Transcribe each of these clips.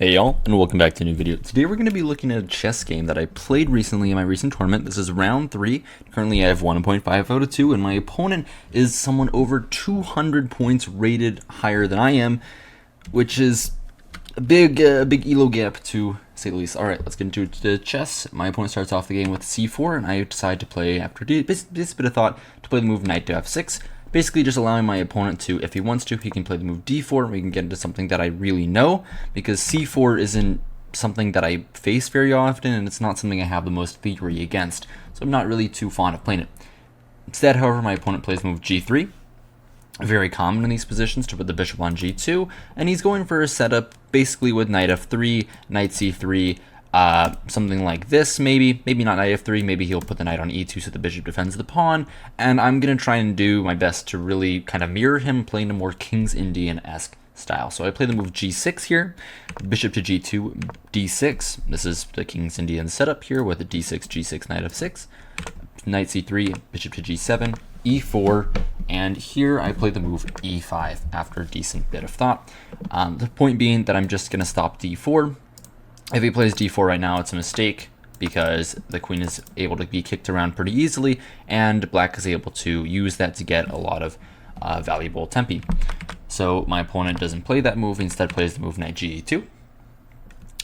Hey y'all, and welcome back to a new video. Today we're going to be looking at a chess game that I played recently in my recent tournament. This is round 3. Currently I have 1.5 out of 2, and my opponent is someone over 200 points rated higher than I am, which is a big elo gap to say the least. Alright, let's get into the chess. My opponent starts off the game with c4, and I decide to play, after this bit of thought, to play the move knight to f6. Basically just allowing my opponent to, if he wants to, he can play the move d4, and we can get into something that I really know, because c4 isn't something that I face very often, and it's not something I have the most theory against, so I'm not really too fond of playing it. Instead, however, my opponent plays the move g3, very common in these positions to put the bishop on g2, and he's going for a setup basically with knight f3, knight c3, something like this, maybe not knight f3, maybe he'll put the knight on e2 so the bishop defends the pawn, and I'm going to try and do my best to really kind of mirror him, playing a more King's Indian-esque style. So I play the move g6 here, bishop to g2, d6, this is the King's Indian setup here with a d6, g6, knight f6, knight c3, bishop to g7, e4, and here I play the move e5 after a decent bit of thought. The point being that I'm just going to stop d4. If he plays d4 right now, it's a mistake because the queen is able to be kicked around pretty easily, and black is able to use that to get a lot of valuable tempi. So my opponent doesn't play that move, instead plays the move knight ge2,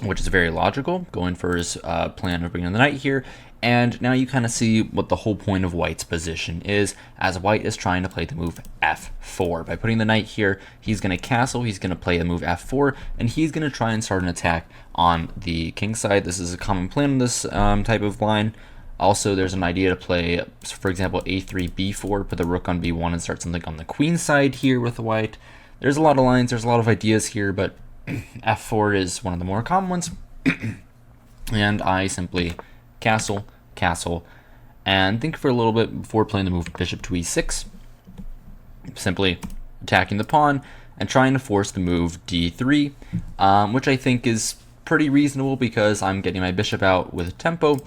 which is very logical, going for his plan of bringing the knight here. And now you kind of see what the whole point of white's position is, as white is trying to play the move f4. By putting the knight here, he's going to castle, he's going to play the move f4, and he's going to try and start an attack on the king side. This is a common plan in this type of line. Also, there's an idea to play, for example, a3, b4, put the rook on b1 and start something on the queen side here with white. There's a lot of lines, there's a lot of ideas here, but f4 is one of the more common ones. And I simply castle, and think for a little bit before playing the move bishop to e6, simply attacking the pawn and trying to force the move d3, which I think is pretty reasonable because I'm getting my bishop out with tempo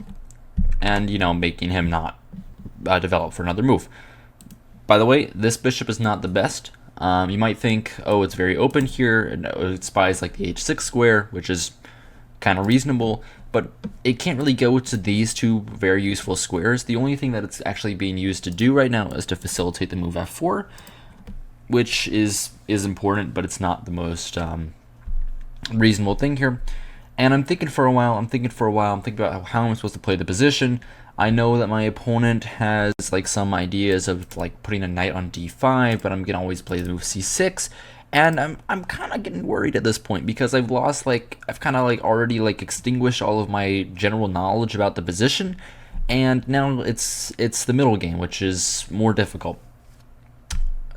and, you know, making him not develop for another move. By the way, this bishop is not the best. You might think, oh, it's very open here, and it spies like the h6 square, which is kind of reasonable, but it can't really go to these two very useful squares. The only thing that it's actually being used to do right now is to facilitate the move f4, which is important, but it's not the most reasonable thing here. And I'm thinking for a while, I'm thinking about how I'm supposed to play the position. I know that my opponent has like some ideas of like putting a knight on d5, but I'm gonna always play the move c6. And I'm kind of getting worried at this point because I've lost, I've kind of already extinguished all of my general knowledge about the position, and now it's the middle game, which is more difficult.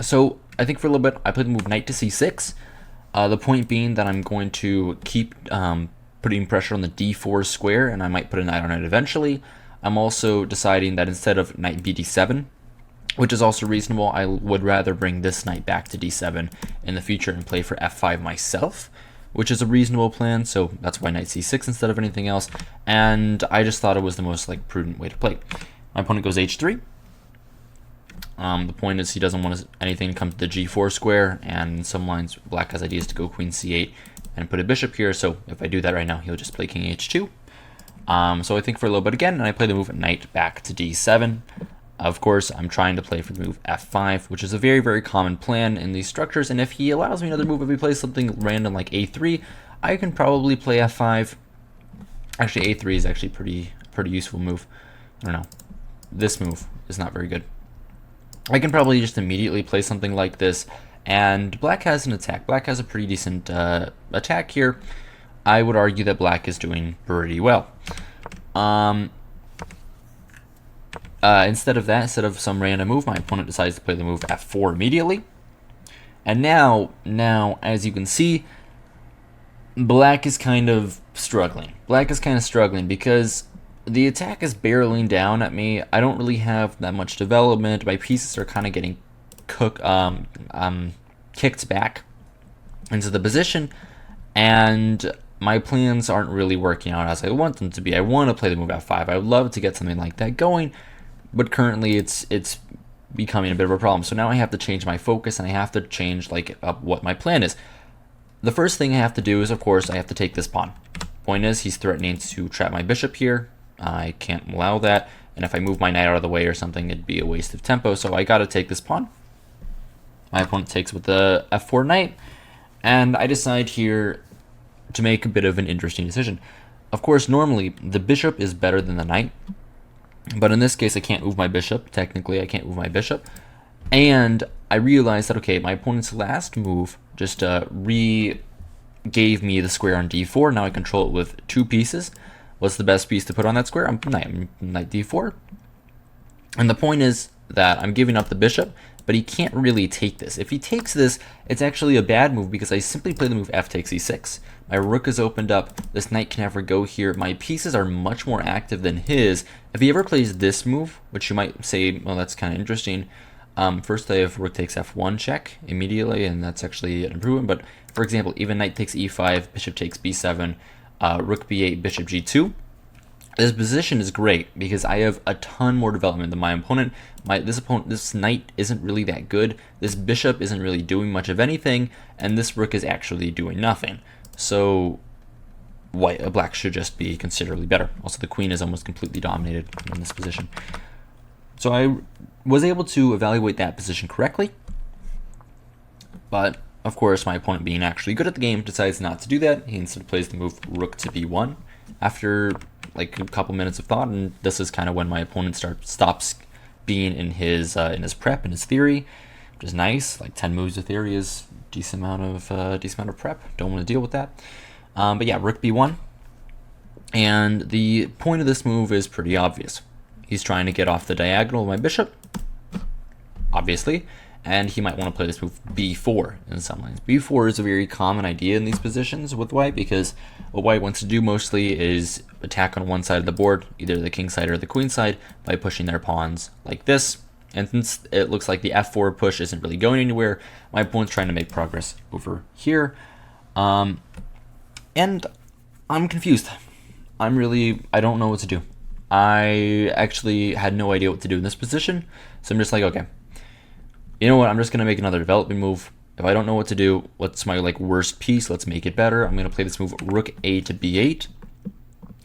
So I think for a little bit I played the move knight to c6. The point being that I'm going to keep putting pressure on the d4 square, and I might put a knight on it eventually. I'm also deciding that instead of knight bd7, which is also reasonable, I would rather bring this knight back to d7 in the future and play for f5 myself, which is a reasonable plan, so that's why knight c6 instead of anything else, and I just thought it was the most prudent way to play. My opponent goes h3. The point is he doesn't want anything to come to the g4 square, and in some lines black has ideas to go queen c8 and put a bishop here, so if I do that right now, he'll just play king h2. So I think for a little bit again, and I play the move knight back to d7. Of course, I'm trying to play for the move f5, which is a very, very common plan in these structures, and if he allows me another move, if he plays something random like a3, I can probably play f5. Actually, a3 is actually pretty useful move. I don't know. This move is not very good. I can probably just immediately play something like this, and black has an attack. Black has a pretty decent attack here. I would argue that black is doing pretty well. Instead of some random move, my opponent decides to play the move f4 immediately. And now, as you can see, black is kind of struggling. Black is kind of struggling because the attack is barreling down at me. I don't really have that much development. My pieces are kind of getting kicked back into the position, and my plans aren't really working out as I want them to be. I want to play the move f5. I would love to get something like that going, but currently it's becoming a bit of a problem. So now I have to change my focus, and I have to change what my plan is. the first thing I have to do is, of course, I have to take this pawn. Point is, he's threatening to trap my bishop here. I can't allow that, and if I move my knight out of the way or something, it'd be a waste of tempo, so I gotta take this pawn. My opponent takes with the f4 knight, and I decide here to make a bit of an interesting decision. Of course, normally, the bishop is better than the knight, but in this case, I can't move my bishop. Technically, I can't move my bishop. And I realized that, okay, my opponent's last move just gave me the square on d4. Now I control it with 2 pieces. What's the best piece to put on that square? Knight d4. And the point is that I'm giving up the bishop, but he can't really take this. If he takes this, it's actually a bad move because I simply play the move f takes e6. My rook is opened up. This knight can never go here. My pieces are much more active than his. If he ever plays this move, which you might say, well, that's kind of interesting. First I have rook takes f1 check immediately, and that's actually an improvement. But for example, even knight takes e5, bishop takes b7, rook b8, bishop g2. This position is great because I have a ton more development than my opponent. This knight isn't really that good. This bishop isn't really doing much of anything, and this rook is actually doing nothing. So black should just be considerably better. Also, the queen is almost completely dominated in this position. So I was able to evaluate that position correctly, but of course, my opponent, being actually good at the game, decides not to do that. He instead plays the move rook to b1 after like a couple minutes of thought, and this is kind of when my opponent stops being in his prep, in his theory, which is nice. Like 10 moves of theory is decent amount of prep. Don't want to deal with that. But yeah, rook b1, and the point of this move is pretty obvious. He's trying to get off the diagonal of my bishop, obviously, and he might want to play this move b4 in some lines. b4 is a very common idea in these positions with white because what white wants to do mostly is attack on one side of the board, either the king side or the queen side, by pushing their pawns like this. And since it looks like the f4 push isn't really going anywhere, my opponent's trying to make progress over here. And I'm confused. I don't know what to do. I actually had no idea what to do in this position, so I'm just like, okay, you know what, I'm just going to make another development move. If I don't know what to do, what's my worst piece? Let's make it better. I'm going to play this move rook a to b8.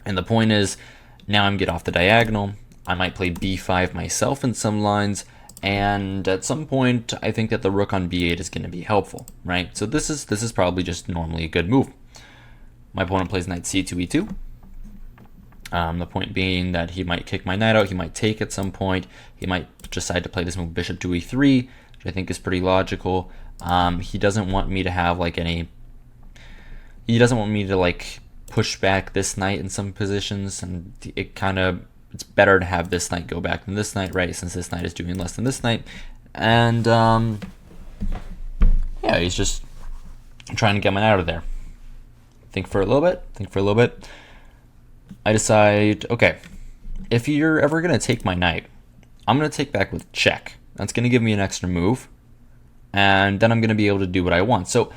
And the point is, now I'm get off the diagonal. I might play b5 myself in some lines, and at some point, I think that the rook on b8 is going to be helpful, right? So this is probably just normally a good move. My opponent plays knight c2 e2. The point being that he might kick my knight out, he might take at some point, he might decide to play this move bishop to e3, which I think is pretty logical. He doesn't want me to have he doesn't want me to push back this knight in some positions, and it's better to have this knight go back than this knight, right, since this knight is doing less than this knight. And yeah, he's just trying to get my knight out of there. Think for a little bit. I decide, okay, if you're ever going to take my knight, I'm going to take back with check. That's going to give me an extra move, and then I'm going to be able to do what I want. So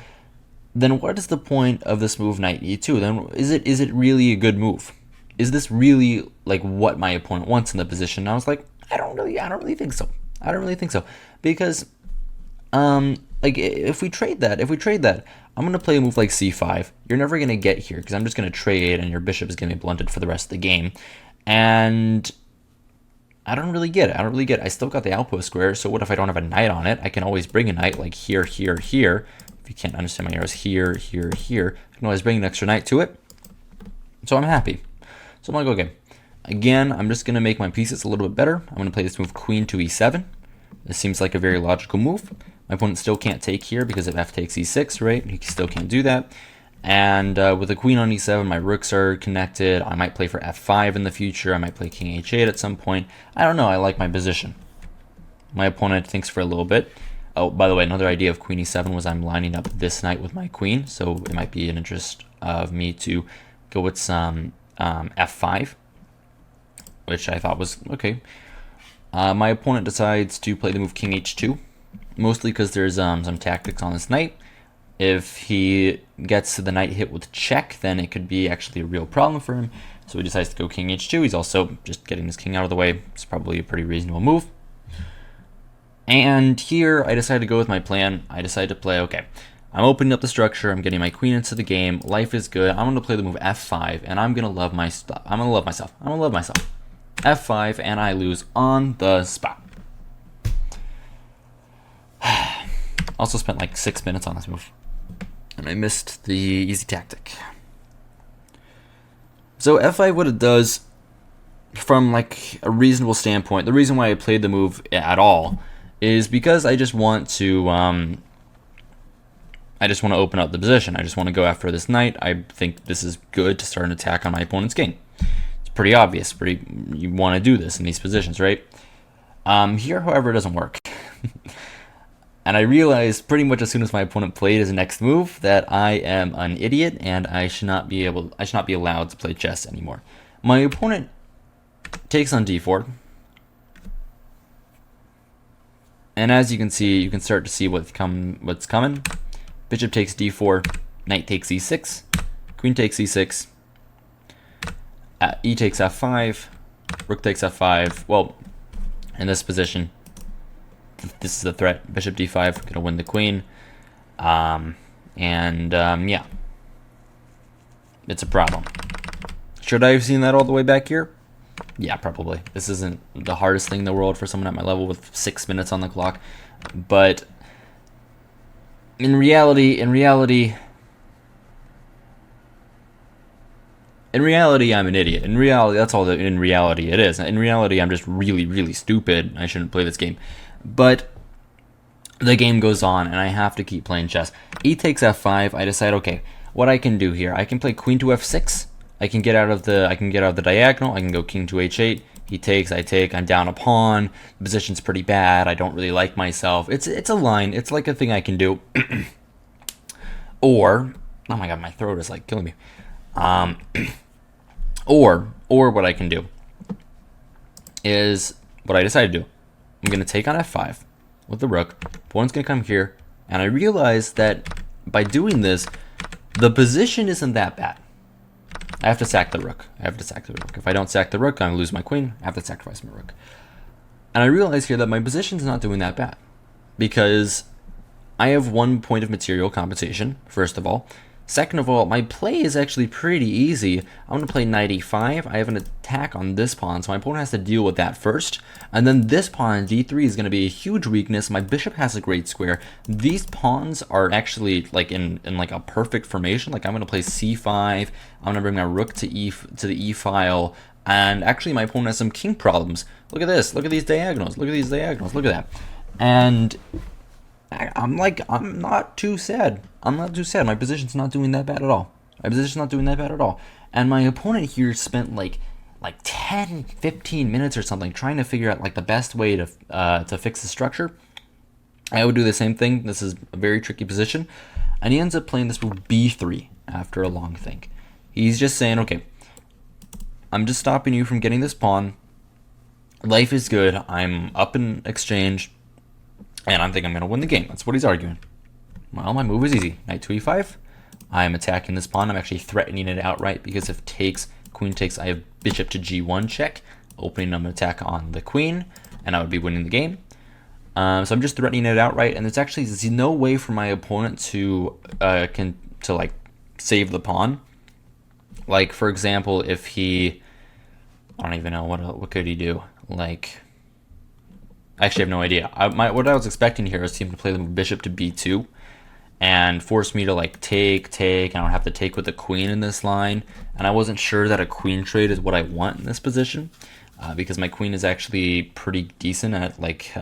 then what is the point of this move knight e2? Then is it really a good move? Is this really what my opponent wants in the position? And I was like, I don't really think so. Because if we trade that, I'm going to play a move like c5. You're never going to get here because I'm just going to trade, and your bishop is going to be blunted for the rest of the game. And I don't really get it. I still got the outpost square, so what if I don't have a knight on it? I can always bring a knight here, here, here. If you can't understand my arrows, here, here, here. I can always bring an extra knight to it. So I'm happy. So I'm like, okay. Again, I'm just going to make my pieces a little bit better. I'm going to play this move queen to e7. This seems like a very logical move. My opponent still can't take here because of f takes e6, right? He still can't do that. And with the queen on e7, my rooks are connected. I might play for f5 in the future. I might play king h8 at some point. I don't know. I like my position. My opponent thinks for a little bit. Oh, by the way, another idea of queen e7 was I'm lining up this knight with my queen. So it might be an interest of me to go with some f5, which I thought was okay. My opponent decides to play the move king h2. Mostly because there's some tactics on this knight. If he gets the knight hit with check, then it could be actually a real problem for him. So he decides to go king h2. He's also just getting his king out of the way. It's probably a pretty reasonable move. And here I decided to go with my plan. I decided to play, okay, I'm opening up the structure. I'm getting my queen into the game. Life is good. I'm going to play the move f5, and I'm going to love my stuff. I'm going to love myself. I'm going to love myself. f5, and I lose on the spot. Also spent like 6 minutes on this move, and I missed the easy tactic. So f5, what it does, from like a reasonable standpoint, the reason why I played the move at all is because I just want to open up the position. I just want to go after this knight. I think this is good to start an attack on my opponent's king. It's pretty obvious. You want to do this in these positions, right? Here, however, it doesn't work. And I realized pretty much as soon as my opponent played his next move that I am an idiot and I should not be allowed to play chess anymore. My opponent takes on d4. And as you can see, you can start to see what's coming. Bishop takes d4, knight takes e6, queen takes e6, e takes f5, rook takes f5. Well, in this position, this is the threat. Bishop d5, gonna win the queen. Yeah, it's a problem. Should I have seen that all the way back here? Yeah, probably. This isn't the hardest thing in the world for someone at my level with 6 minutes on the clock, but in reality, I'm an idiot. In reality, that's all that in reality it is. In reality, I'm just really, really stupid. I shouldn't play this game. But the game goes on, and I have to keep playing chess. E takes f5. I decide, okay, what I can do here, I can play queen to f6. I can get out of the diagonal. I can go king to h8. He takes, I take, I'm down a pawn. The position's pretty bad. I don't really like myself. It's a line. It's like a thing I can do. Or, oh my god, my throat is like killing me. Or what I can do is what I decide to do. I'm going to take on f5 with the rook. Opponent's going to come here. And I realize that by doing this, the position isn't that bad. I have to sack the rook. If I don't sack the rook, I'm going to lose my queen. I have to sacrifice my rook. And I realize here that my position's not doing that bad, because I have 1 point of material compensation, first of all. Second of all, my play is actually pretty easy. I'm going to play knight e5. I have an attack on this pawn, so my opponent has to deal with that first. And then this pawn, d3, is going to be a huge weakness. My bishop has a great square. These pawns are actually like in like a perfect formation. Like I'm going to play c5. I'm going to bring my rook to the e file. And actually, my opponent has some king problems. Look at this. Look at these diagonals. Look at these diagonals. Look at that. And I'm not too sad. My position's not doing that bad at all. And my opponent here spent like 10, 15 minutes or something trying to figure out like the best way to fix the structure. I would do the same thing. This is a very tricky position. And he ends up playing this move b3 after a long think. He's just saying, okay, I'm just stopping you from getting this pawn. Life is good. I'm up in exchange. And I think I'm going to win the game. That's what he's arguing. Well, my move is easy. Knight to e5. I'm attacking this pawn. I'm actually threatening it outright, because if takes, queen takes, I have bishop to g1 check, opening an attack on the queen, and I would be winning the game. So I'm just threatening it outright, and there's no way for my opponent to like save the pawn. Like, for example, if he, I don't even know, what could he do? Like, I actually have no idea. What I was expecting here is him to play the bishop to b2 and force me to like take, and I don't have to take with the queen in this line. And I wasn't sure that a queen trade is what I want in this position, because my queen is actually pretty decent at like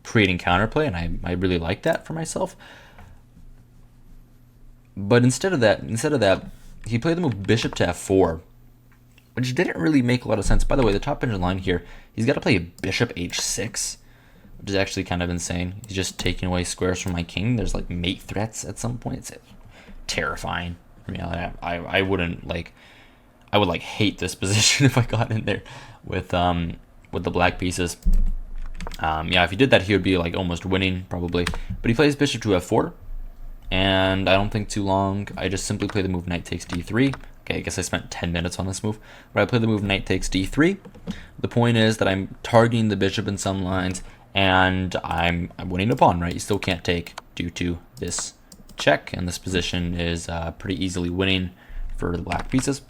creating counterplay, and I really like that for myself. But instead of that, he played the move bishop to f4, which didn't really make a lot of sense. By the way, the top engine line here, he's got to play bishop h6, which is actually kind of insane. He's just taking away squares from my king. There's like mate threats at some point. It's terrifying. I mean, I wouldn't like, I would like hate this position if I got in there with the black pieces. Yeah, if he did that, he would be like almost winning probably. But he plays bishop to f4, and I don't think too long. I just simply play the move knight takes d3. Okay, I guess I spent 10 minutes on this move, but I play the move knight takes d3. The point is that I'm targeting the bishop in some lines, and I'm winning a pawn, right? You still can't take due to this check, and this position is pretty easily winning for the black pieces.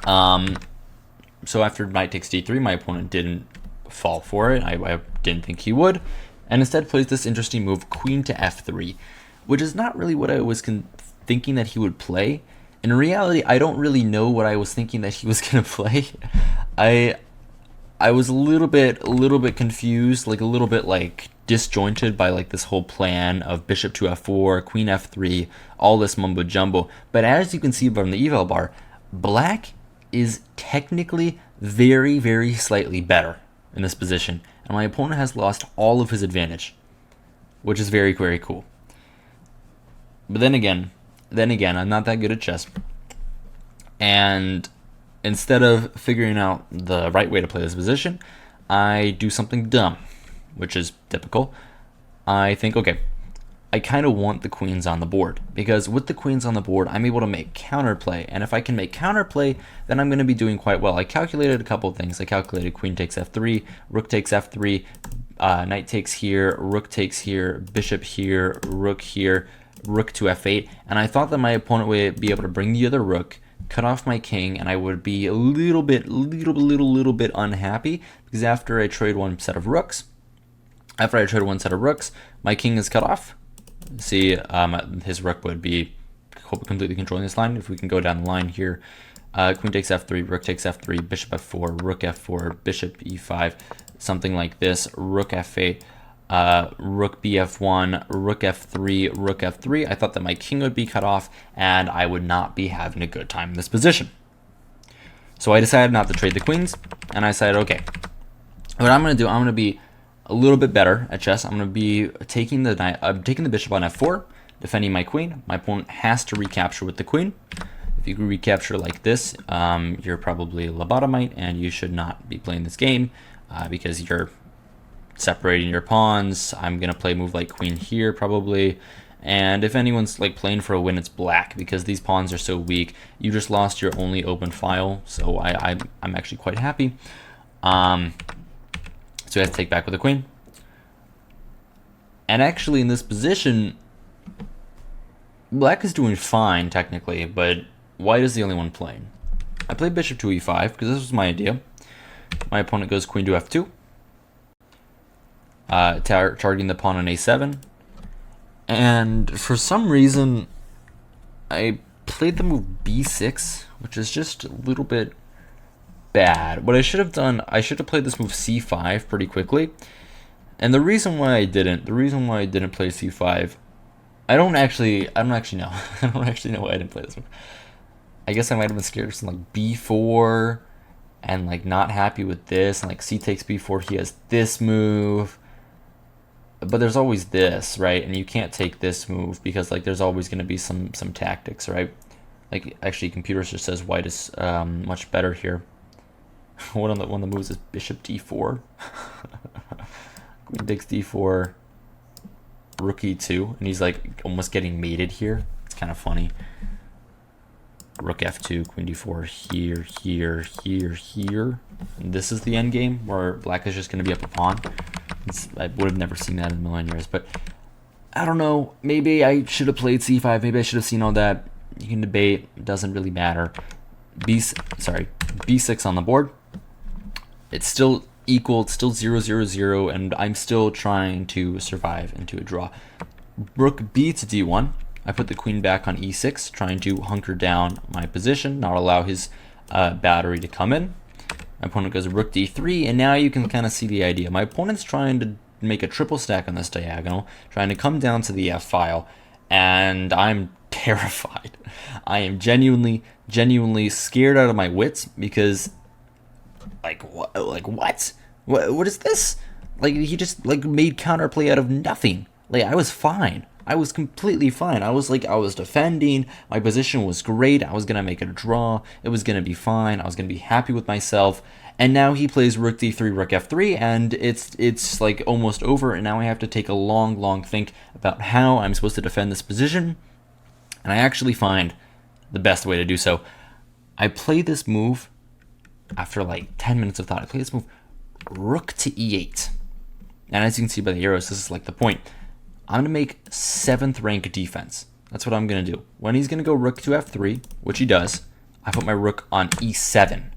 So after knight takes d3, my opponent didn't fall for it. I didn't think he would, and instead plays this interesting move, queen to f3, which is not really what I was thinking that he would play. In reality, I don't really know what I was thinking that he was gonna play. I was a little bit confused, like a little bit like disjointed by like this whole plan of bishop to f4, queen f3, all this mumbo jumbo. But as you can see from the eval bar, black is technically very slightly better in this position, and my opponent has lost all of his advantage, which is very cool. But then again, I'm not that good at chess, and instead of figuring out the right way to play this position, I do something dumb, which is typical. I think, okay, I kind of want the queens on the board, because with the queens on the board, I'm able to make counterplay, and if I can make counterplay, then I'm going to be doing quite well. I calculated a couple of things. I calculated queen takes f3, rook takes f3, knight takes here, rook takes here, bishop here, rook to f8, and I thought that my opponent would be able to bring the other rook, cut off my king, and I would be a little bit unhappy, because after I trade one set of rooks, my king is cut off. See, his rook would be completely controlling this line. If we can go down the line here, queen takes f3, rook takes f3, bishop f4, rook f4, bishop e5, something like this, rook f8, rook bf1, rook f3, rook f3. I thought that my king would be cut off, and I would not be having a good time in this position. So I decided not to trade the queens, and I decided, okay, what I'm going to do, I'm going to be a little bit better at chess. I'm going to be taking the bishop on f4, defending my queen. My opponent has to recapture with the queen. If you recapture like this, you're probably a lobotomite, and you should not be playing this game because you're separating your pawns. I'm going to play a move like queen here probably. And if anyone's like playing for a win, it's black, because these pawns are so weak. You just lost your only open file, so I'm actually quite happy. So we have to take back with the queen. And actually in this position, black is doing fine technically, but white is the only one playing. I played bishop to e5 because this was my idea. My opponent goes queen to f2, targeting the pawn on a7. And for some reason, I played the move b6, which is just a little bit bad. What I should have done, I should have played this move c5 pretty quickly. And the reason why I didn't play c5, I don't actually know. I don't actually know why I didn't play this move. I guess I might have been scared of something like b4 and like not happy with this, and like c takes b4, he has this move. But there's always this, right? And you can't take this move because like there's always going to be some tactics, right? Like actually computer just says white is much better here. One of the moves is bishop d4. Queen takes d4, rook e2, and he's like almost getting mated here. It's kind of funny. Rook f2, queen d4, here. And this is the end game where black is just going to be up a pawn. I would have never seen that in a million years, but I don't know. Maybe I should have played c5. Maybe I should have seen all that. You can debate. It doesn't really matter. b6 on the board. It's still equal. It's still 0-0-0, and I'm still trying to survive into a draw. Rook b to d1. I put the queen back on e6, trying to hunker down my position, not allow his battery to come in. My opponent goes rook d3, and now you can kind of see the idea. My opponent's trying to make a triple stack on this diagonal, trying to come down to the f file, and I'm terrified. I am genuinely scared out of my wits, because what is this? Like, he just like made counterplay out of nothing. Like, I was fine. I was completely fine. I was defending. My position was great. I was going to make it a draw. It was going to be fine. I was going to be happy with myself. And now he plays rook d3, rook f3, and it's like almost over. And now I have to take a long think about how I'm supposed to defend this position. And I actually find the best way to do so. I play this move after like 10 minutes of thought. I play this move rook to e8. And as you can see by the arrows, this is like the point. I'm going to make 7th rank defense. That's what I'm going to do. When he's going to go rook to f3, which he does, I put my rook on e7.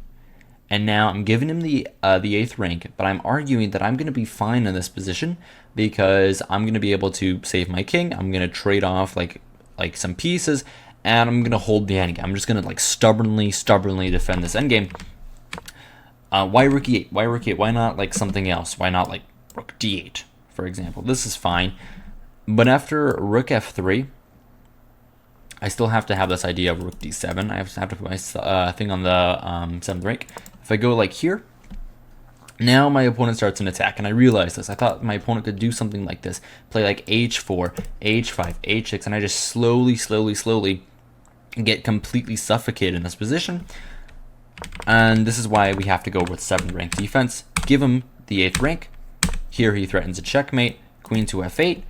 And now I'm giving him the 8th rank, but I'm arguing that I'm going to be fine in this position because I'm going to be able to save my king. I'm going to trade off like some pieces, and I'm going to hold the endgame. I'm just going to like stubbornly defend this endgame. Why rook e8? Why rook e8? Why not like something else? Why not like rook d8, for example? This is fine. But after rook f3, I still have to have this idea of rook d7. I have to put my thing on the 7th rank. If I go like here, now my opponent starts an attack, and I realized this. I thought my opponent could do something like this, play like h4, h5, h6, and I just slowly get completely suffocated in this position. And this is why we have to go with 7th rank defense. Give him the 8th rank. Here he threatens a checkmate, queen to f8,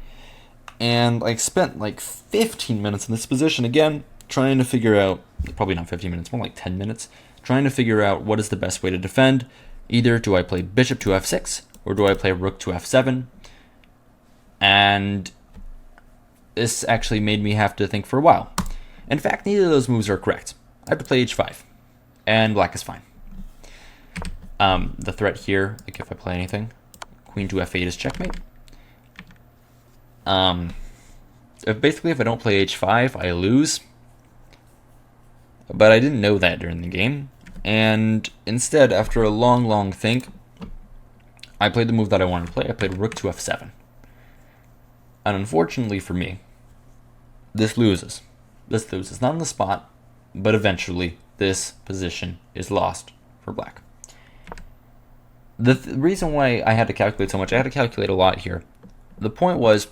and I spent like 15 minutes in this position again, trying to figure out, probably not 15 minutes, more like 10 minutes, trying to figure out what is the best way to defend. Either do I play bishop to f6, or do I play rook to f7? And this actually made me have to think for a while. In fact, neither of those moves are correct. I have to play h5, and black is fine. The threat here, like if I play anything, queen to f8 is checkmate. Basically, if I don't play h5, I lose. But I didn't know that during the game. And instead, after a long think, I played the move that I wanted to play. I played rook to f7. And unfortunately for me, this loses. This loses. Not on the spot, but eventually this position is lost for black. The reason why I had to calculate so much, I had to calculate a lot here. The point was,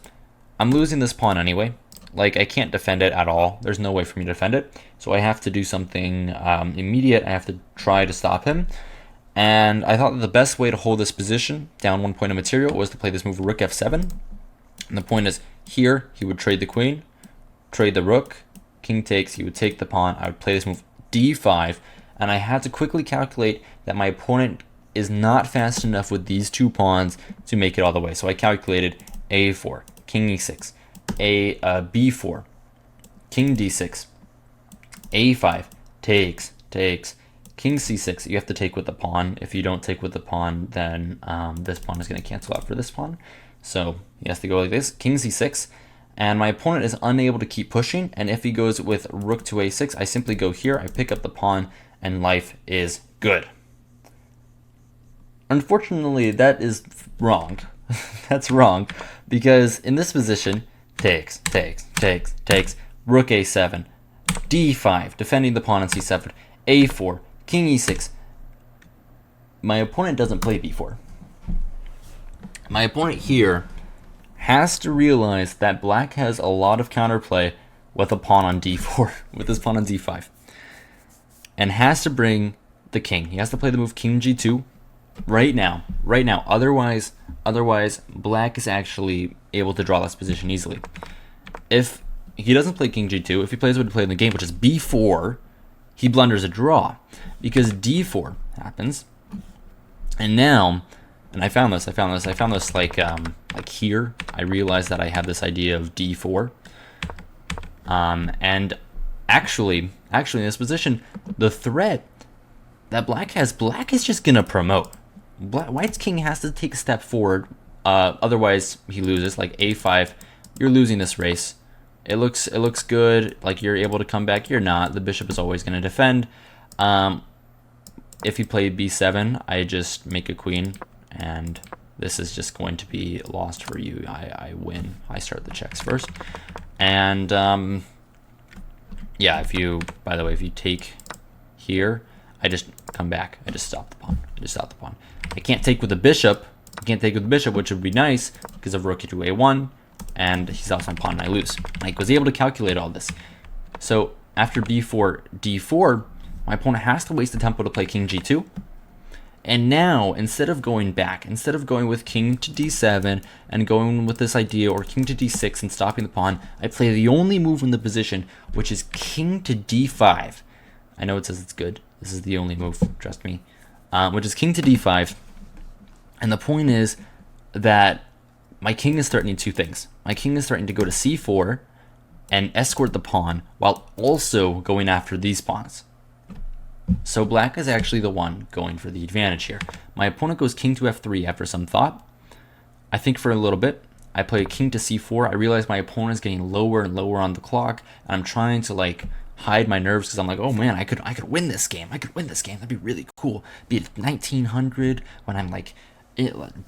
I'm losing this pawn anyway. Like, I can't defend it at all. There's no way for me to defend it. So I have to do something immediate. I have to try to stop him. And I thought that the best way to hold this position, down 1 point of material, was to play this move rook f7. And the point is, here, he would trade the queen, trade the rook, king takes, he would take the pawn. I would play this move d5. And I had to quickly calculate that my opponent is not fast enough with these 2 pawns to make it all the way. So I calculated a4, king e6, b4, king d6, a5, takes, king c6. You have to take with the pawn. If you don't take with the pawn, then this pawn is going to cancel out for this pawn. So he has to go like this, king c6, and my opponent is unable to keep pushing. And if he goes with rook to a6, I simply go here, I pick up the pawn, and life is good. Unfortunately, that is wrong. That's wrong, because in this position, takes, rook a7, d5, defending the pawn on c7, a4, king e6. My opponent doesn't play b4. My opponent here has to realize that black has a lot of counterplay with a pawn on d4, with his pawn on d5, and has to bring the king. He has to play the move king g2 right now. Otherwise black is actually able to draw this position easily. If he doesn't play king g2, if he plays what he played in the game, which is b4, he blunders a draw, because d4 happens. And now, and I found this like here. I realized that I have this idea of d4. And actually in this position, the threat that black is just gonna promote. White's king has to take a step forward, otherwise he loses. Like a5, you're losing this race. It looks good, like you're able to come back. You're not. The bishop is always going to defend. If you play b7, I just make a queen, and this is just going to be lost for you. I win. I start the checks first. And yeah, by the way, if you take here, I just come back. I just stop the pawn. I can't take with the bishop. Which would be nice because of rook to a1, and he's off my pawn and I lose. I was able to calculate all this. So after b4, d4, my opponent has to waste the tempo to play king g2. And now, instead of going back, instead of going with king to d7 and going with this idea, or king to d6 and stopping the pawn, I play the only move in the position, which is king to d5. I know it says it's good. This is the only move, trust me. Which is king to d5. And the point is that my king is threatening two things. My king is threatening to go to c4 and escort the pawn while also going after these pawns. So black is actually the one going for the advantage here. My opponent goes king to f3 after some thought. I think for a little bit. I play king to c4. I realize my opponent is getting lower and lower on the clock, and I'm trying to like hide my nerves because I'm like, oh man, I could win this game. I could win this game. That'd be really cool. Be it 1900 when I'm like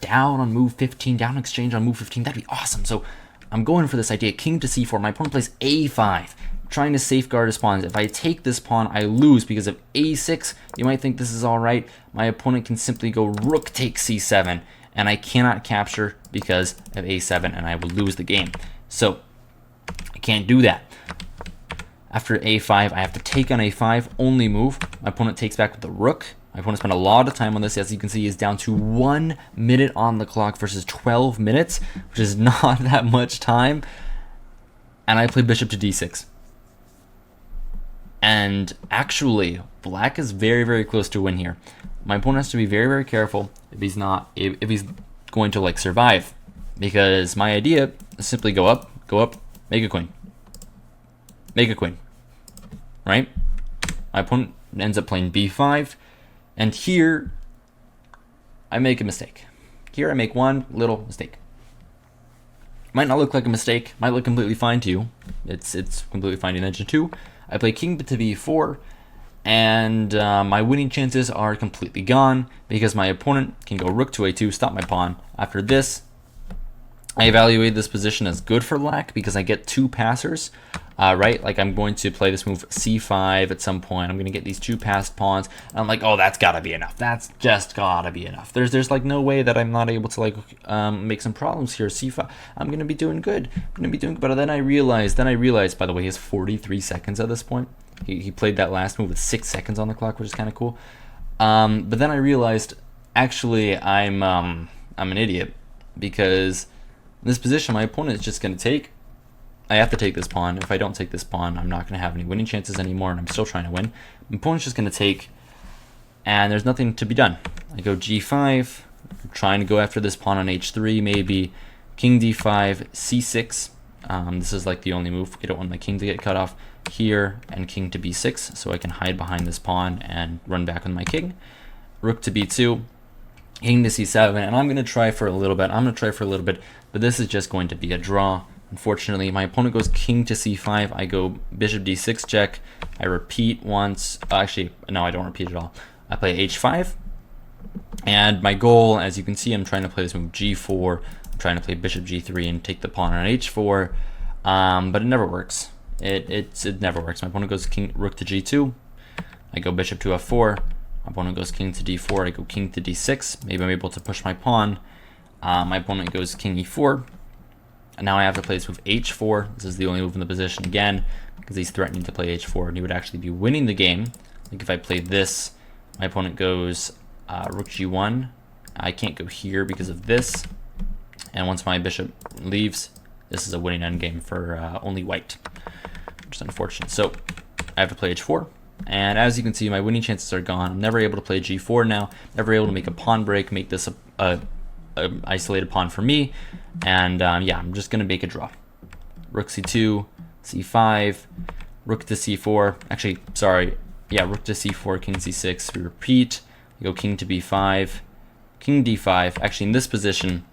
down on move 15, down exchange on move 15. That'd be awesome. So I'm going for this idea. King to c4. My opponent plays a5, trying to safeguard his pawns. If I take this pawn, I lose because of a6. You might think this is all right. My opponent can simply go rook takes c7, and I cannot capture because of a7, and I will lose the game. So I can't do that. After a5, I have to take on a5, only move. My opponent takes back with the rook. My opponent spent a lot of time on this. As you can see, he's down to 1 minute on the clock versus 12 minutes, which is not that much time. And I play bishop to d6. And actually, black is very, very close to a win here. My opponent has to be very, very careful if he's going to like survive, because my idea is simply go up, make a queen, right? My opponent ends up playing b5, and here I make a mistake. Here I make one little mistake. Might not look like a mistake, might look completely fine to you. It's completely fine in engine 2. I play king to b4, and my winning chances are completely gone because my opponent can go rook to a2, stop my pawn. After this, I evaluate this position as good for black because I get two passers, right? Like I'm going to play this move c5 at some point. I'm going to get these two passed pawns. And I'm like, oh, that's got to be enough. That's just got to be enough. There's like no way that I'm not able to like make some problems here. c5, I'm going to be doing good. But then I realized, by the way, he has 43 seconds at this point. He played that last move with 6 seconds on the clock, which is kind of cool. But then I realized, actually, I'm an idiot because in this position, my opponent is just going to take. I have to take this pawn. If I don't take this pawn, I'm not going to have any winning chances anymore, and I'm still trying to win. My opponent's just going to take, and there's nothing to be done. I go g5, I'm trying to go after this pawn on h3, maybe king d5, c6. This is like the only move. I don't want my king to get cut off here, and king to b6, so I can hide behind this pawn and run back with my king. Rook to b2, king to c7, and I'm going to try for a little bit. But this is just going to be a draw. Unfortunately, my opponent goes king to c5. I go bishop d6 check. I repeat once. Actually, no, I don't repeat at all. I play h5. And my goal, as you can see, I'm trying to play this move g4. I'm trying to play bishop g3 and take the pawn on h4. But it never works. It never works. My opponent goes rook to g2. I go bishop to f4. My opponent goes king to d4. I go king to d6. Maybe I'm able to push my pawn. My opponent goes king e4. And now I have to play this move h4. This is the only move in the position again because he's threatening to play h4, and he would actually be winning the game. Like if I play this, my opponent goes rook g1. I can't go here because of this. And once my bishop leaves, this is a winning endgame for only white, which is unfortunate. So I have to play h4. And as you can see, my winning chances are gone. I'm never able to play g4 now. Never able to make a pawn break, make this a isolated pawn for me. And yeah, I'm just going to make a draw. Rook c2, c5, rook to c4. Actually, sorry. Yeah, rook to c4, king c6. We repeat. We go king to b5, king d5. Actually, in this position,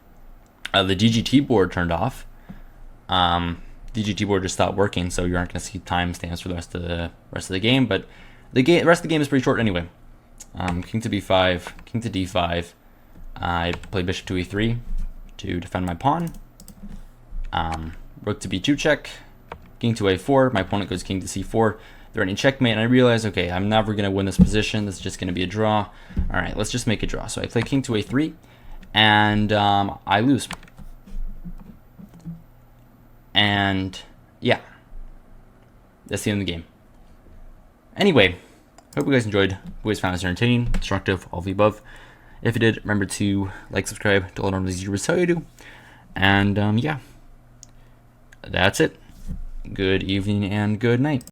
the DGT board turned off. DGT board just stopped working, so you aren't going to see timestamps for the rest of the game. But the rest of the game is pretty short anyway. King to b5, king to d5. I play bishop to e3 to defend my pawn. Rook to b2 check, king to a4. My opponent goes king to c4. They're in checkmate, and I realize, okay, I'm never going to win this position. This is just going to be a draw. All right, let's just make a draw. So I play king to a3, and I lose. And yeah, that's the end of the game. Anyway, hope you guys enjoyed. Hope you guys found this entertaining, instructive, all of the above. If you did, remember to like, subscribe, to all the YouTubers tell you to. And yeah, that's it. Good evening and good night.